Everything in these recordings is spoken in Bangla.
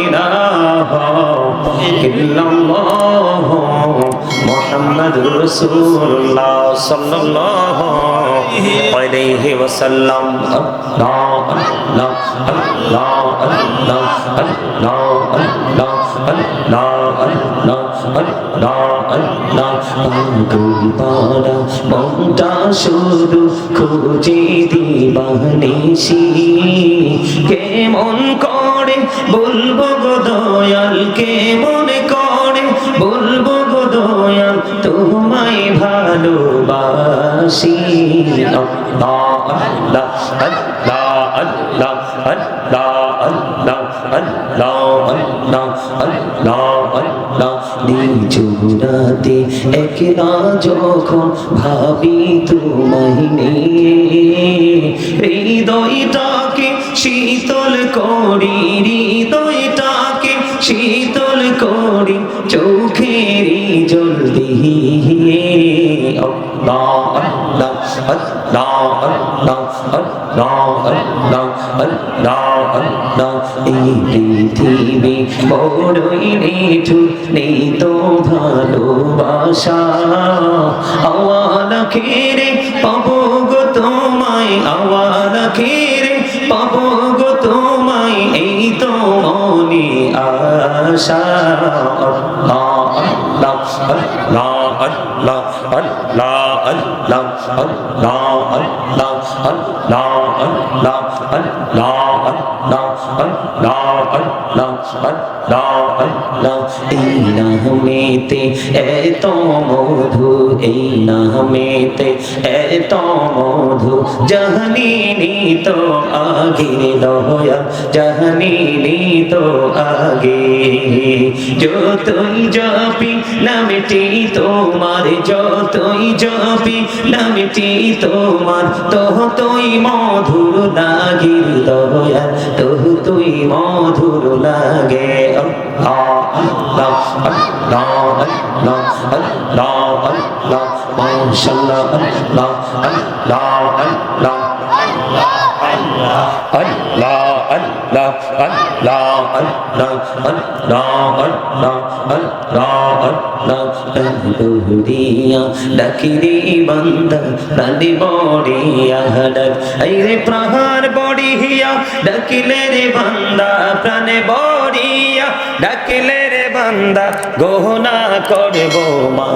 ইলাহা ইল্লাল্লাহ মুহাম্মাদুর রাসূলুল্লাহ সাল্লাল্লাহু আলাইহি ওয়াসাল্লাম আল্লাহ আল্লাহ আল্লাহ আল্লাহ আল্লাহ আল্লাহ আল্লাহ আল্লাহ আল্লাহ পাগলপাড়া মনটা শুধু খুঁজে দিবানিশি কেমন করে বলবো গো দয়াল কেমন করে বলবো গো দয়াল তোমায় ভালোবাসি আল্লাহ আল্লাহ আল্লাহ আল্লাহ আল্লাহ আল্লাহ আল্লাহ আল্লাহ আল্লাহ আল্লাহ নিঝুরাতে একলা যখন ভাবি তোমায় নিয়ে হৃদয়টাকে শীতল করি হৃদয়টাকে শীতল করি চোখেরই জল দিয়ে আল্লাহ আল্লাহ আল্লাহ আল্লাহ আল্লাহ আল্লাহ আল্লাহ আল্লাহ এই পৃথিবী বড়ই নিঠুর নেই তো ভালোবাসা আওয়ালা খেরে পাবো গো তোমায় আওয়ালা খেরে পাবো গো তোমায় এই তো মনে আশা আল্লাহ আল্লাহ আল্লাহ আল্লাহ আল্লাহ আল্লাহ আল্লাহ আল্লাহ আল্লাহ আল্লাহ আল্লাহ আল্লাহ আল্লাহ আল্লাহ আল্লাহ আল্লাহ এই নামেতে এত মধু এই নামেতে এত মধু জাহানিনি তো আগে দয়া জাহানিনি তো আগে যতই জপি নামটি তোমার যতই জপি নামটি তোমার ততই মধুর লাগে দয়া ততই মধুর লাগে আল্লাহ আল্লাহ আল্লাহ আল্লাহ আল্লাহ আল্লাহ মাশাআল্লাহ আল্লাহ আল্লাহ আল্লাহ আল্লাহ আল্লাহ আল্লাহ আল্লাহ আল্লাহ আল্লাহ আল্লাহ আল্লাহ বড়িয়া ডাকিরে বান্দা প্রাণে বড়িয়া ডাক আইরে প্রাণ বড়িয়া ডাকিলে রে বান্দা প্রাণে বড়িয়া ডাকিলে রে বান্দা গহনা করব মা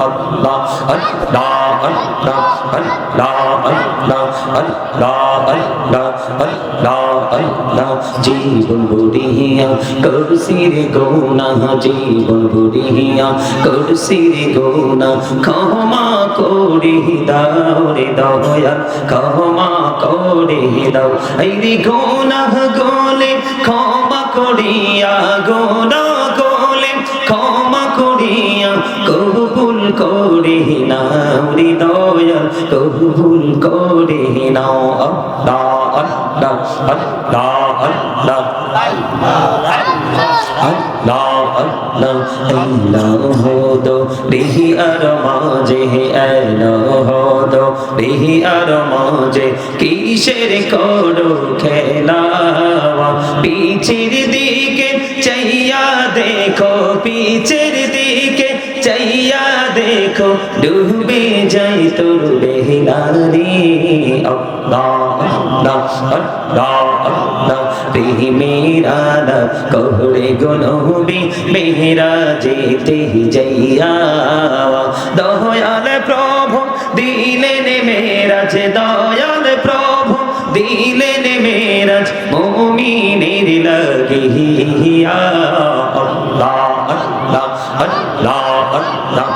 আল্লাহ আল্লাহ আল্লাহ আল্লাহ আল্লাহ আল্লাহ আল্লাহ আল্লাহ আল্লাহ জীবন বুড়িয়া করসির গোনা জীবন বুড়িয়া করসির গোনা ক্ষমা করে দাও রে দয়া ক্ষমা করে দাও এই রে গোনা গোলে ক্ষমা করিয়া গোনা গোলে ক্ষমা করিয়া কবুল করে নাও রে দয়া কবুল করে নাও আল্লাহ আল্লাহ আল্লাহ আল্লাহ আল্লাহ আল্লাহ আল্লাহ দো বিহি আর মাঝে আল্লাহ দো বিহি আর মাঝে কিসের করো খেলাওয়া পিছের দিকে চাইয়া দেখো পিছের দিকে চাইয়া দেখো ডুবে যাই তোর বেহলারি আল্লাহ আল্লাহ আল্লাহ আল্লাহ প্রেমেরা কোহরে গুনবি মেহরা যেতে যাইয়া দয়াল প্রভু দিলেন মেরাজ দয়াল প্রভু দিলেন মেরাজ মুমিনের লাগিয়া আল্লাহ আল্লাহ আল্লাহ আল্লাহ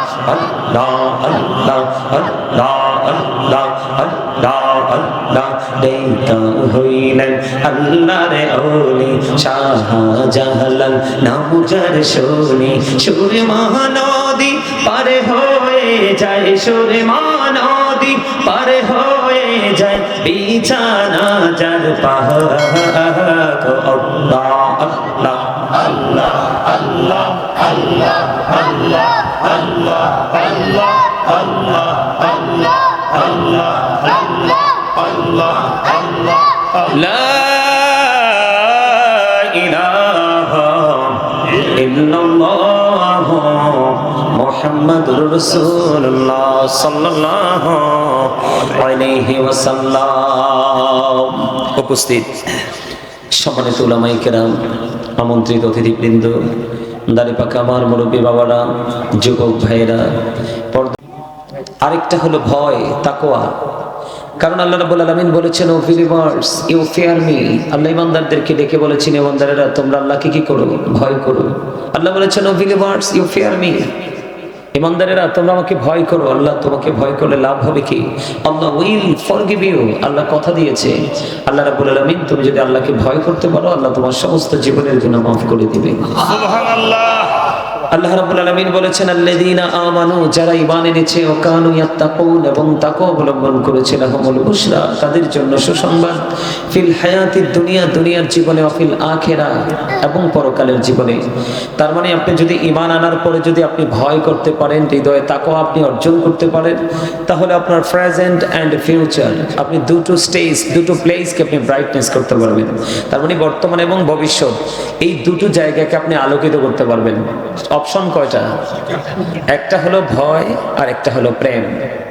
আল্লাহ আল্লাহ আল্লাহ আল্লাহ আল্লাহ আল্লাহ দেখা হইলেন আল্লাহর ওলি শাহজালাল নাম যার শুনি সুরে মহানদী পার হয়ে যায় সুরে মহানদী পার হয়ে যায় বিছানা যার পাহাড় আল্লাহ আল্লাহ আল্লাহ আল্লাহ আল্লাহ আল্লাহ আল্লাহ আল্লাহ আল্লাহ আল্লাহ আল্লাহ আল্লাহ আল্লাহ আল্লাহ লা মুহাম্মাদুর রাসূলুল্লাহ সাল্লাল্লাহু আলাইহি ওয়াসাল্লাম। উপস্থিত সম্মানিত উলামায়ে কেরাম, আমন্ত্রিত অতিথিবৃন্দ, দাড়ি পাকা আমার মুরব্বী বাবারা, যুবক ভাইয়েরা, আরেকটা হলো ভয়, তাকওয়া। কারণ আল্লাহ রাব্বুল আলামিন বলেছেন, O believers you fear me. Allah ইমানদারদেরকে ডেকে বলেছেন, ইমানদারেরা তোমরা আল্লাহকে কি করো? ভয় করো। আল্লাহ বলেছেন, O believers you fear me. ইমানদারেরা তোমরা আমাকে ভয় করো। আল্লাহ তোমাকে ভয় করলে লাভ হবে কি? আল্লাহ উইল ফরগিভ ইউ। আল্লাহ কথা দিয়েছে। আল্লাহ রাব্বুল আলামিন তুমি যদি আল্লাহকে ভয় করতে পারো, আল্লাহ তোমার সমস্ত জীবনের গুনাহ মাফ করে দিবে। সুবহানাল্লাহ। আল্লাহ রাব্বুল আলামিন বলেছেন, আল্লাযীনা আমানু, যারা ঈমান এনেছে, ও কানু ইয়াত্তাকুন, এবং তাকওয়া অবলম্বন করেছে, লাহুমুল বুশরা, তাদের জন্য সুসংবাদ, ফিল হায়াতিদ দুনিয়া, দুনিয়ার জীবনে, ও ফিল আখিরা, এবং পরকালের জীবনে। তার মানে আপনি যদি ঈমান আনার পরে যদি আপনি ভয় করতে পারেন, হৃদয়ে তাকওয়া আপনি অর্জন করতে পারেন, তাহলে আপনার প্রেজেন্ট এন্ড ফিউচার, আপনি দুটো স্টেজ, দুটো প্লেসকে আপনি ব্রাইটনেস করতে পারবেন। তার মানে বর্তমান এবং ভবিষ্যৎ, এই দুটো জায়গাকে আপনি আলোকিত করতে পারবেন। অপশন কয়টা? একটা হলো ভয় আর একটা হলো প্রেম।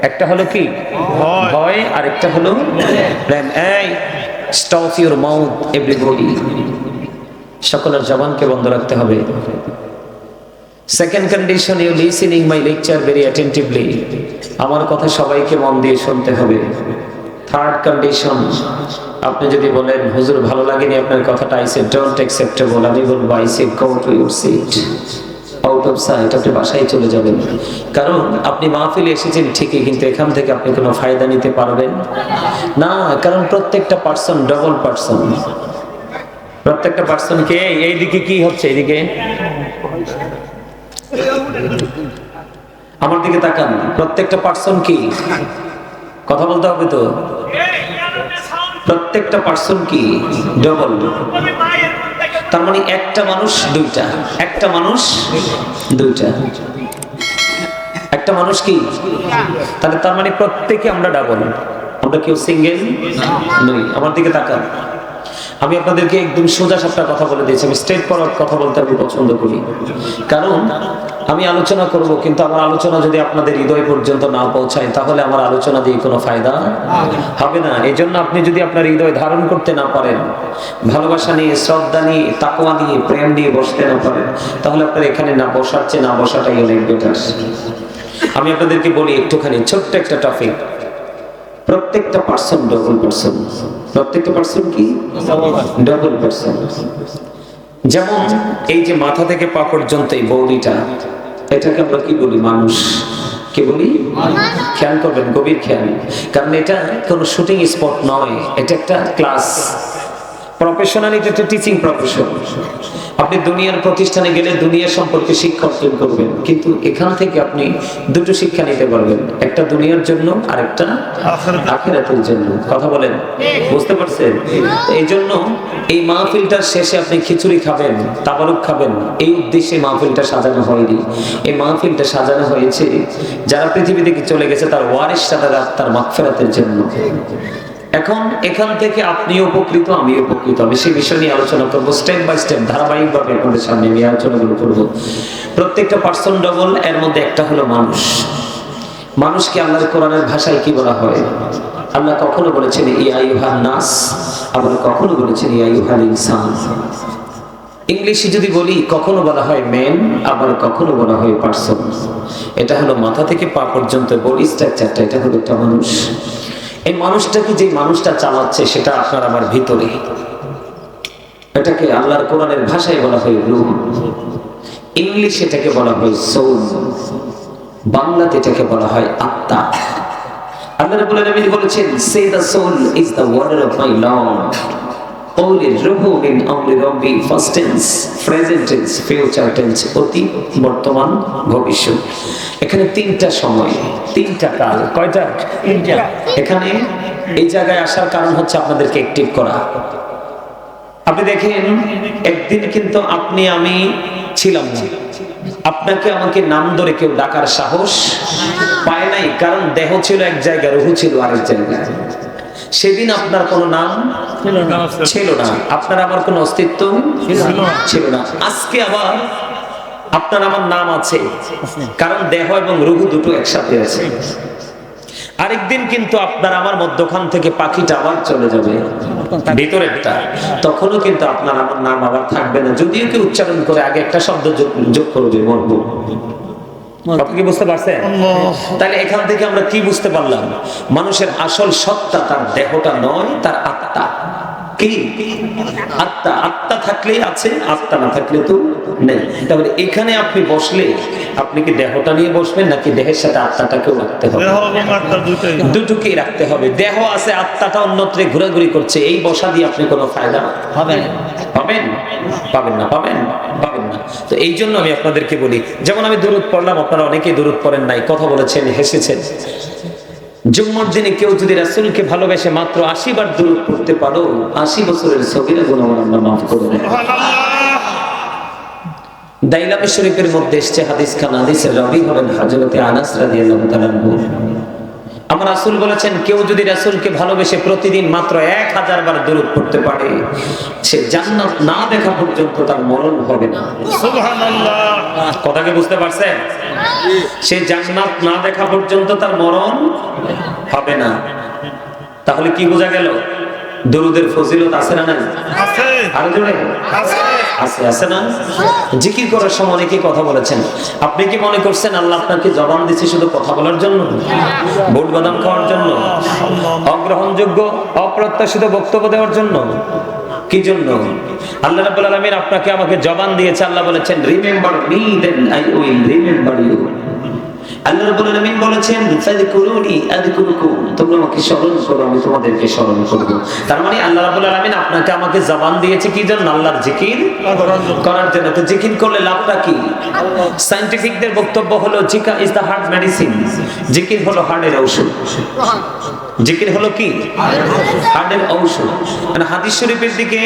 একটা হলো কি? ভয় আর একটা হলো প্রেম। এই স্টপ ইউর মাউথ এভরিবডি, সকলের জবানকে বন্ধ রাখতে হবে। Second condition, you listening my lecture very attentively, আমার কথা সবাইকে মন দিয়ে শুনতে হবে। থার্ড কন্ডিশন, আপনি যদি বলেন হুজুর ভালো লাগেনি আপনার কথাটা, আই সে ডোন্ট অ্যাকসেপ্টেবল, আমি বলবো I say go to your seat, out of sight, আপনি বাসায় চলে যাবেন। কারণ আপনি মাহফিলে এসেছেন ঠিকই, কিন্তু এখান থেকে আপনি কোনো ফায়দা নিতে পারবেন না। কারণ প্রত্যেকটা পার্সন ডবল পার্সন। প্রত্যেকটা পার্সনকে, এইদিকে কি হচ্ছে, এইদিকে আমার দিকে তাকান, প্রত্যেকটা পার্সন কি, কথা বলতে হবে তো, প্রত্যেকটা পার্সন কি ডবল। তার মানে একটা মানুষ দুইটা, একটা মানুষ দুইটা, একটা মানুষ কি, তাহলে তার মানে প্রত্যেকে আমরা ডাবল, আমরা কেউ সিঙ্গেল নই। আমার দিকে তাকান, আমি আপনাদেরকে একদম সোজা সাপটা কথা বলে দিয়েছি। আমি স্ট্রেট ফরওয়ার্ড কথা বলতে আমি পছন্দ করি, কারণ আমি আলোচনা করব, কিন্তু আমার আলোচনা যদি আপনাদের হৃদয় পর্যন্ত না পৌঁছায়, তাহলে আমার আলোচনা দিয়ে কোনো ফায়দা হবে না। এই জন্য আপনি যদি আপনার হৃদয় ধারণ করতে না পারেন, ভালোবাসা নিয়ে, শ্রদ্ধা নিয়ে, তাকওয়া নিয়ে, প্রেম নিয়ে বসতে না পারেন, তাহলে আপনার এখানে না বসার চেয়ে না বসাটাই অনেক বেটার। আমি আপনাদেরকে বলি একটুখানি ছোট্ট একটা টপিক, প্রত্যেকটা পার্সন ডবল পার্সন। প্রত্যেকটা পার্সন কি ডবল পার্সন। যেমন এই যে মাথা থেকে পা পর্যন্ত এই বডিটা, এটাকে আমরা কি বলি? মানুষ। কি বলি? খেয়াল করবেন, গভীর খেয়াল, কারণ এটা কোনো শুটিং স্পট নয়, এটা একটা ক্লাস। প্রফেশনালি এটা একটা টিচিং প্রফেশন। আপনি দুনিয়ার প্রতিষ্ঠানে গেলে দুনিয়া সম্পর্কে শিক্ষা অর্জন করবেন, কিন্তু এখান থেকে আপনি দুটো শিক্ষা নিতে পারবেন, একটা দুনিয়ার জন্য আর একটা আখিরাতের জন্য। কথা বলেন, বুঝতে পারছেন? এই জন্য এই মাহফিলটার শেষে আপনি খিচুড়ি খাবেন, তাবারুক খাবেন, এই উদ্দেশ্যে মাহফিলটা সাজানো হয়নি। এই মাহফিলটা সাজানো হয়েছে যারা পৃথিবী থেকে চলে গেছে তার ওয়ারিসরা, তার মাগফিরাতের জন্য। এখন এখান থেকে আপনি উপকৃত, আমি উপকৃত, আমি সেই বিষয় নিয়ে আলোচনা করবো স্টেপ বাই স্টেপ, ধারাবাহিকভাবে আপনাদের সামনে আমি আলোচনাগুলো করবো। প্রত্যেকটা পার্সন ডবল, এর মধ্যে একটা হলো মানুষ। মানুষকে আল্লাহর কোরআনের ভাষায় কি বলা হয়? আল্লাহ কখনো বলেছেন ইয়া আইয়ুহান নাস, আবার কখনো বলেছেন ইয়া আইয়ুহাল ইনসান। ইংলিশে যদি বলি, কখনো বলা হয় ম্যান, আবার কখনো বলা হয় পার্সন। এটা হলো মাথা থেকে পা পর্যন্ত বডি স্ট্রাকচারটা, এটা হলো একটা মানুষ। এই মানুষটাকে যে মানুষটা চালাচ্ছে সেটা আপনার আমার ভিতরে, এটাকে আল্লাহর কোরআনের ভাষায় বলা হয় রূহ, ইংলিশ এটাকে বলা হয় সোল, বাংলাতে এটাকে বলা হয় আত্মা। আল্লাহ রাব্বুল আলামিন বলেছেন, say the soul is the order of my Lord, ওলি রূহু মিন আমরি রাব্বি, first tense, present tense, future tense, অতীত, বর্তমান, ভবিষ্যৎ। এখানে তিনটা সময়, তিনটা কাল। কয়টা? তিনটা। এখানে এই জায়গায় আসার কারণ হচ্ছে আপনাদেরকে অ্যাক্টিভ করা। আপনি দেখেন, একদিন কিন্তু আপনি আমি ছিলাম না, আপনাকে আমাকে নাম ধরে কেউ ডাকার সাহস পায় নাই, কারণ দেহ ছিল এক জায়গায়, রূহ ছিল আরেক জায়গায়। সেদিন আপনার কোনো নাম ছিল না, আপনার আমার কোনো অস্তিত্ব ছিল না। আজকে আবার আপনার আমার নাম আছে, কারণ দেহ এবং রূহ দুটো একসাথে আছে। আরেকদিন কিন্তু আপনার আমার মধ্যখান থেকে পাখিটা আবার চলে যাবে ভিতরেরটা, তখনও কিন্তু আপনার আমার নাম আবার থাকবে না, যদিও কি উচ্চারণ করে আগে একটা শব্দ যোগ করবে, মরবো। আপনি কি বুঝতে পারছেন? তাহলে এখান থেকে আমরা কি বুঝতে পারলাম? মানুষের আসল সত্তা তার দেহটা নয়, তার আত্মা। কি আত্মা? আত্মা থাকলেই আছে, আত্মা না থাকলে তো নেই। তাহলে এখানে আপনি বসলে আপনি কি দেহটা নিয়ে বসবেন, নাকি দেহের সাথে আত্মাটাকেও রাখতে হবে? দুটোকেই রাখতে হবে। দেহ আছে, আত্মাটা অন্যত্র ঘোরাঘুরি করছে, এই বসা দিয়ে আপনি কোনো ফায়দা পাবেন পাবেন না, পাবেন না। তো এই জন্য আমি আপনাদেরকে বলি, যেমন আমি দুরূদ পড়লাম, আপনারা অনেকেই দুরূদ পড়েন নাই, কথা বলেছেন, হেসেছেন। জুম্মার দিনে কেউ যদি রাসূলকে ভালোবেসে মাত্র 80 বার দুরূদ পড়তে পারো, 80 বছরের সগীরা গুনাহ আল্লাহ মাফ করে দেন। দাইলামি শরীফের মধ্যে এসেছে হাদিস খানা, হাদিসের রাবী হবেন হযরত আনাস রাদিয়াল্লাহু তাআলা আনহু। আমার রাসূল বলেছেন, কেউ যদি রাসূলকে ভালোবেসে প্রতিদিন মাত্র 1000 বার দুরূদ পড়তে পারে, সে জান্নাত না দেখা পর্যন্ত তার মরণ হবে না। সুবহানাল্লাহ। কথা কি বুঝতে পারছেন? সে জান্নাত না দেখা পর্যন্ত তার মরণ হবে না। তাহলে কি বোঝা গেল? দুরূদের ফজিলত আছে না নাই? আছে। আরো জোরে আছে, আছে না? জিকির করার সময় অনেকেই কথা বলেছেন। আপনি কি মনে করছেন আল্লাহ আপনাকে জবান দিয়েছে শুধু কথা বলার জন্য, ভোট বাদাম খাওয়ার জন্য, অগ্রহণযোগ্য অপ্রত্যাশিত বক্তব্য দেওয়ার জন্য? কি জন্য? আল্লাহ রাব্বুল আলামিন আপনাকে আমাকে জবান দিয়েছে। আল্লাহ বলেছেন, remember me then I will remember you. Allah রাব্বুল আলামিন বলেছেন, ফাযকুরুনি আযকুরুকুম, তোমরা আমাকে স্মরণ করো, আমি তোমাদেরকে স্মরণ করব। তার মানে আল্লাহ রাব্বুল আলামিন আপনাকে আমাকে জবান দিয়েছে কি জন্য? আল্লাহর জিকির করার জন্য। তো জিকির করলে লাভটা কি? সায়েন্টিফিকদের বক্তব্য হলো জিকির ইজ দা হার্ট মেডিসিন। জিকির হলো হার্টের ঔষধ। জিকির হলো কি? হার্টের ঔষধ। মানে হাদিস শরীফের দিকে